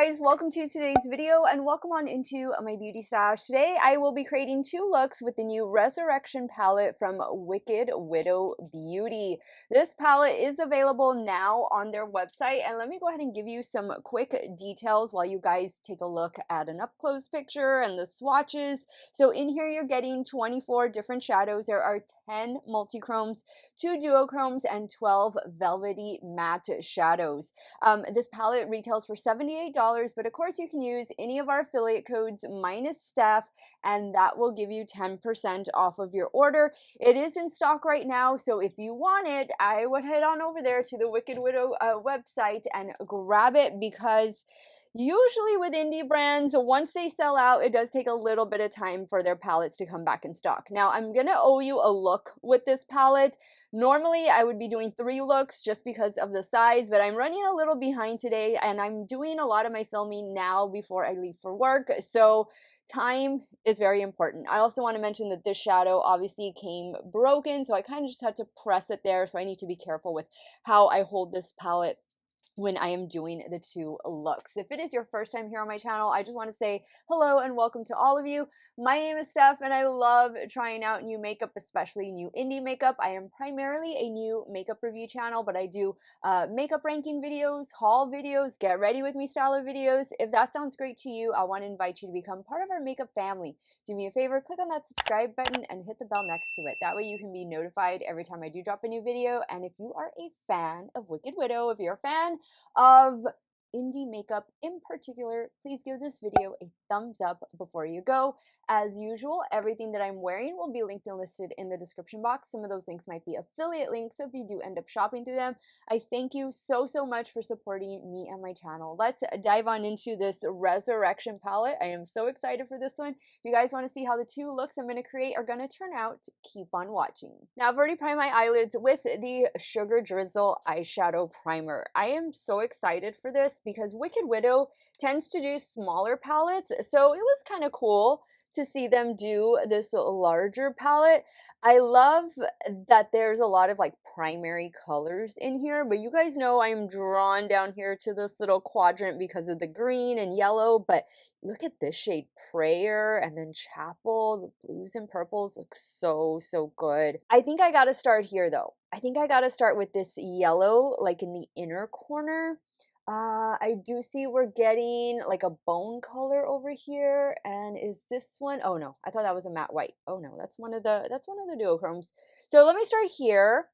guys, welcome to today's video and welcome on into my beauty stash. Today I will be creating 2 looks with the new Resurrection palette from Wicked Widow Beauty. This palette is available now on their website, and let me go ahead and give you some quick details while you guys take a look at an up-close picture and the swatches. So in here you're getting 24 different shadows. There are 10 multi-chromes, 2 duochromes, and 12 velvety matte shadows. This palette retails for $78, but of course you can use any of our affiliate codes minus Steff, and that will give you 10% off of your order. It is in stock right now, so if you want it, I would head on over there to the Wicked Widow website and grab it, because usually with indie brands, once they sell out, it does take a little bit of time for their palettes to come back in stock. Now, I'm gonna owe you a look with this palette. Normally, I would be doing 3 looks just because of the size, but I'm running a little behind today, and I'm doing a lot of my filming now before I leave for work, so time is very important. I also want to mention that this shadow obviously came broken, so I kind of just had to press it there, so I need to be careful with how I hold this palette when I am doing the 2 looks. If it is your first time here on my channel, I just want to say hello and welcome to all of you. My name is Steff, and I love trying out new makeup, especially new indie makeup. I am primarily a new makeup review channel, but I do makeup ranking videos, haul videos, get ready with me style of videos. If that sounds great to you, I want to invite you to become part of our makeup family. Do me a favor, click on that subscribe button and hit the bell next to it. That way you can be notified every time I do drop a new video. And if you are a fan of Wicked Widow, if you're a fan of indie makeup in particular, please give this video a thumbs up before you go. As usual, everything that I'm wearing will be linked and listed in the description box. Some of those links might be affiliate links, so if you do end up shopping through them, I thank you so much for supporting me and my channel. Let's dive on into this Resurrection palette. I am so excited for this one. If you guys want to see how the 2 looks I'm going to create are going to turn out, keep on watching. Now, I've already primed my eyelids with the Sugar Drizzle eyeshadow primer. I am so excited for this because Wicked Widow tends to do smaller palettes, so it was kind of cool to see them do this larger palette. I love that there's a lot of like primary colors in here, but you guys know I'm drawn down here to this little quadrant because of the green and yellow, but look at this shade, Prayer, and then Chapel. The blues and purples look so good. I think I gotta start here though. I think I gotta start with this yellow, like in the inner corner. I do see we're getting like a bone color over here, and is this one? Oh no, I thought that was a matte white. Oh no, that's one of the duochromes. So let me start here,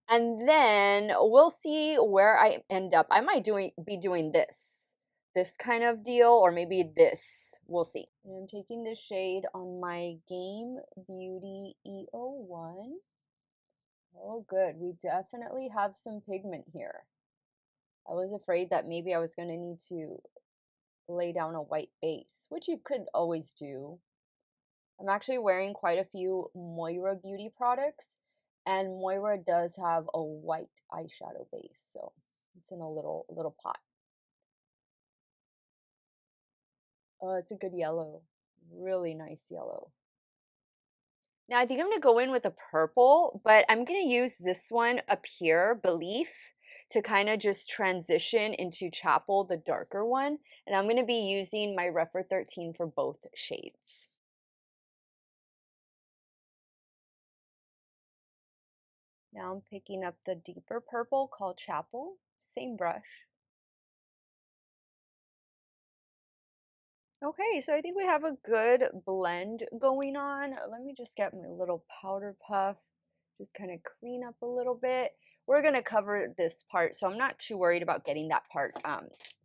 and then we'll see where I end up. I might be doing this kind of deal, or maybe this. We'll see. And I'm taking this shade on my Game Beauty E01. Oh, good. We definitely have some pigment here. I was afraid that maybe I was going to need to lay down a white base, which you could always do. I'm actually wearing quite a few Moira Beauty products, and Moira does have a white eyeshadow base, so it's in a little pot. Oh, it's a good yellow. Really nice yellow. Now I think I'm going to go in with a purple, but I'm going to use this one up here, Belief, to kind of just transition into Chapel, the darker one. And I'm going to be using my Rephr 13 for both shades. Now I'm picking up the deeper purple called Chapel, same brush. Okay, so I think we have a good blend going on. Let me just get my little powder puff, just kind of clean up a little bit. We're going to cover this part, so I'm not too worried about getting that part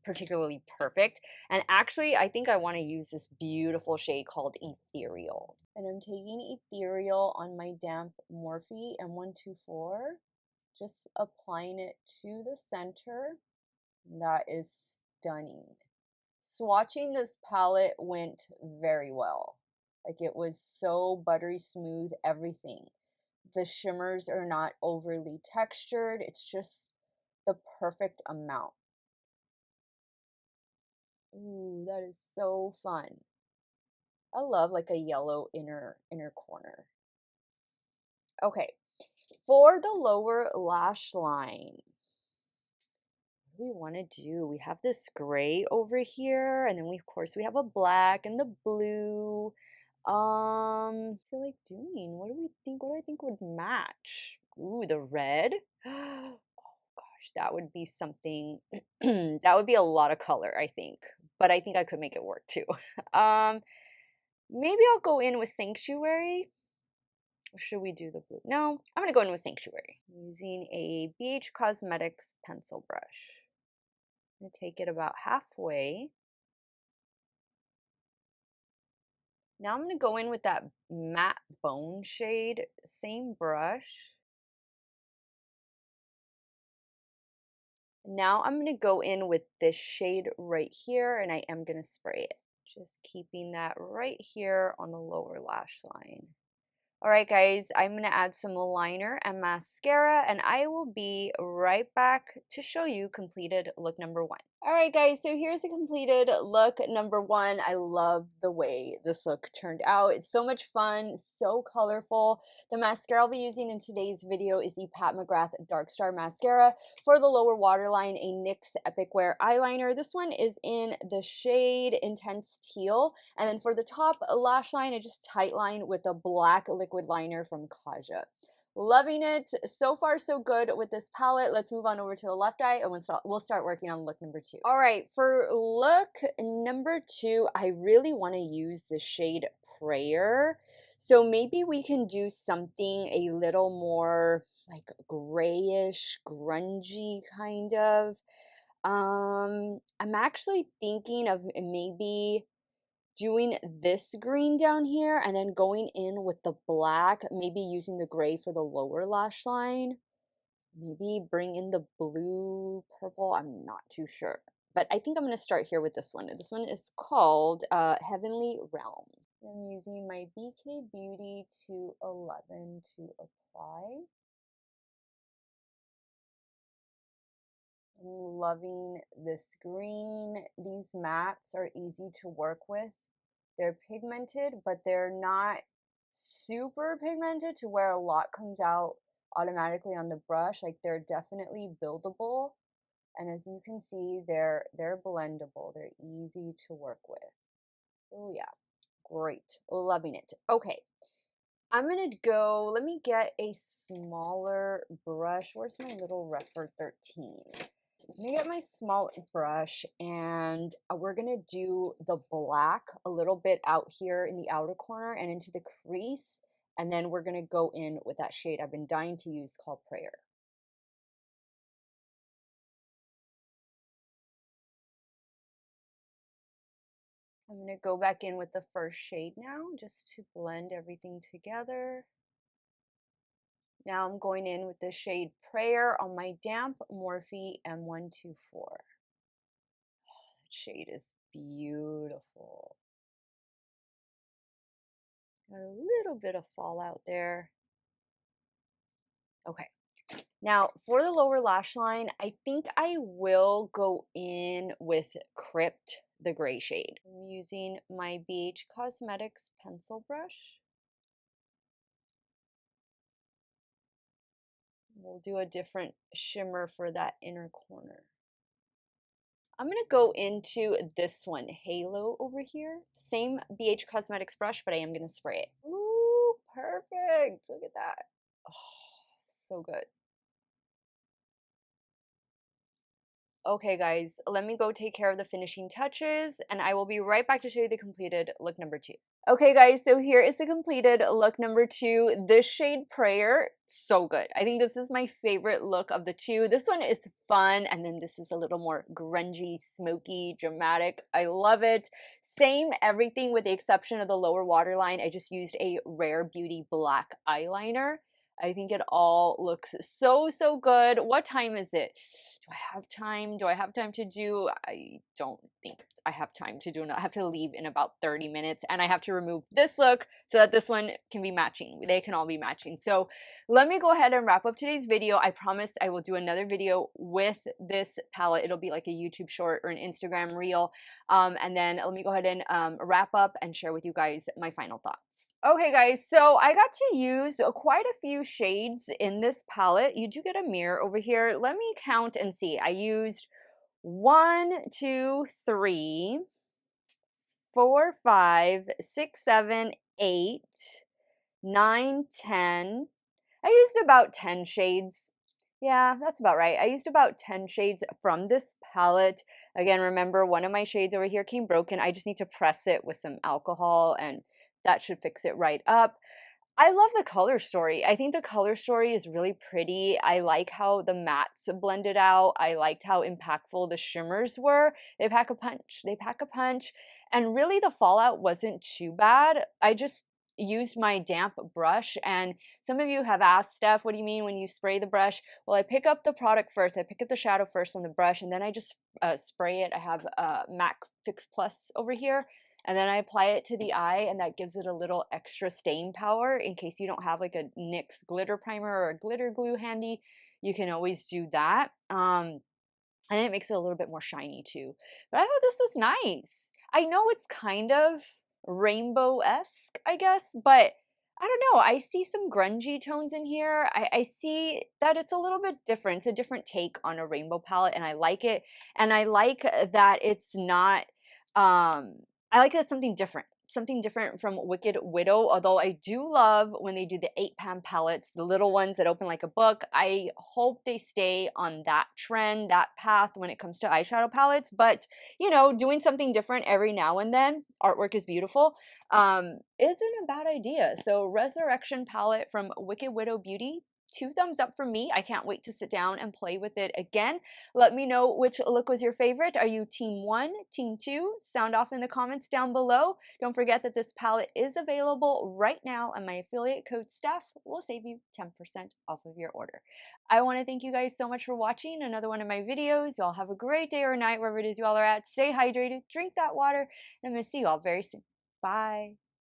particularly perfect. And actually, I think I want to use this beautiful shade called Ethereal. And I'm taking Ethereal on my damp Morphe M124, just applying it to the center. That is stunning. Swatching this palette went very well. Like, it was so buttery smooth, everything. The shimmers are not overly textured. It's just the perfect amount. Ooh, that is so fun. I love like a yellow inner corner. Okay, for the lower lash line, what do we want to do? We have this gray over here, and then we, of course, we have a black and the blue. I feel like doing, what do we think? What do I think would match? Ooh, the red. Oh gosh, that would be something. That would be a lot of color, I think. But I think I could make it work too. Um, Maybe I'll go in with Sanctuary. Or should we do the blue? No, I'm gonna go in with Sanctuary. I'm using a BH Cosmetics pencil brush. I'm gonna take it about halfway. Now I'm gonna go in with that matte bone shade, same brush. Now I'm gonna go in with this shade right here, and I am gonna spray it. Just keeping that right here on the lower lash line. All right, guys, I'm going to add some liner and mascara, and I will be right back to show you completed look number 1. All right, guys, so here's a completed look number 1. I love the way this look turned out. It's so much fun, so colorful. The mascara I'll be using in today's video is the Pat McGrath Dark Star Mascara. For the lower waterline, a NYX Epic Wear eyeliner. This one is in the shade Intense Teal. And then for the top lash line, I just tight line with a black liquid liner from Kaja. Loving it. So far, so good with this palette. Let's move on over to the left eye and we'll start working on look number 2. All right, for look number 2, I really want to use the shade Prayer. So maybe we can do something a little more like grayish, grungy kind of. I'm actually thinking of maybe doing this green down here and then going in with the black, maybe using the gray for the lower lash line. Maybe bring in the blue, purple, I'm not too sure. But I think I'm going to start here with this one. This one is called Heavenly Realm. I'm using my BK Beauty 211 to apply. I'm loving this green. These mattes are easy to work with. They're pigmented, but they're not super pigmented to where a lot comes out automatically on the brush. Like, they're definitely buildable. And as you can see, they're blendable. They're easy to work with. Oh yeah, great. Loving it. Okay, I'm gonna go, let me get a smaller brush. Where's my little Refer 13? Let me get my small brush, and we're gonna do the black a little bit out here in the outer corner and into the crease, and then we're gonna go in with that shade I've been dying to use called Prayer. I'm gonna go back in with the first shade now, just to blend everything together. Now I'm going in with the shade Prayer on my damp Morphe M124. Oh, that shade is beautiful. Got a little bit of fallout there. Okay. Now for the lower lash line, I think I will go in with Crypt, the gray shade. I'm using my BH Cosmetics pencil brush. We'll do a different shimmer for that inner corner. I'm going to go into this one, Halo over here. Same BH Cosmetics brush, but I am going to spray it. Ooh, perfect. Look at that. Oh, so good. Okay, guys, let me go take care of the finishing touches, and I will be right back to show you the completed look number 2. Okay, guys, so here is the completed look number 2. This shade Prayer, so good. I think this is my favorite look of the 2. This one is fun, and then this is a little more grungy, smoky, dramatic. I love it. Same everything with the exception of the lower waterline. I just used a Rare Beauty black eyeliner. I think it all looks so, so good. What time is it? Do I have time? Do I have time to do? I don't think I have time to do it. I have to leave in about 30 minutes, and I have to remove this look so that this one can be matching. They can all be matching. So let me go ahead and wrap up today's video. I promise I will do another video with this palette. It'll be like a YouTube short or an Instagram reel. And then let me go ahead and wrap up and share with you guys my final thoughts. Okay, guys, so I got to use quite a few shades in this palette. You do get a mirror over here. Let me count and see. I used 1, 2, 3, 4, 5, 6, 7, 8, 9, 10. I used about 10 shades. Yeah, that's about right. I used about 10 shades from this palette. Again, remember, one of my shades over here came broken. I just need to press it with some alcohol and that should fix it right up. I love the color story. I think the color story is really pretty. I like how the mattes blended out. I liked how impactful the shimmers were. They pack a punch. They pack a punch. And really the fallout wasn't too bad. I just used my damp brush, and some of you have asked, Steph, what do you mean when you spray the brush? Well, I pick up the product first. I pick up the shadow first on the brush, and then I just spray it. I have MAC Fix Plus over here, and then I apply it to the eye, and that gives it a little extra stain power in case you don't have like a NYX glitter primer or a glitter glue handy. You can always do that. And it makes it a little bit more shiny too. But I thought this was nice. I know it's kind of rainbow-esque, I guess, but I don't know. I see some grungy tones in here. I see that it's a little bit different. It's a different take on a rainbow palette, and I like it. And I like that it's not, I like that it's something different from Wicked Widow, although I do love when they do the 8-pan palettes, the little ones that open like a book. I hope they stay on that trend, that path when it comes to eyeshadow palettes, but you know, doing something different every now and then, artwork is beautiful, isn't a bad idea. So Resurrection palette from Wicked Widow Beauty, 2 thumbs up for me. I can't wait to sit down and play with it again. Let me know which look was your favorite. Are you team 1, team 2? Sound off in the comments down below. Don't forget that this palette is available right now, and my affiliate code Steff will save you 10% off of your order. I want to thank you guys so much for watching another one of my videos. Y'all have a great day or night wherever it is you all are at. Stay hydrated, drink that water, and I'm going to see you all very soon. Bye.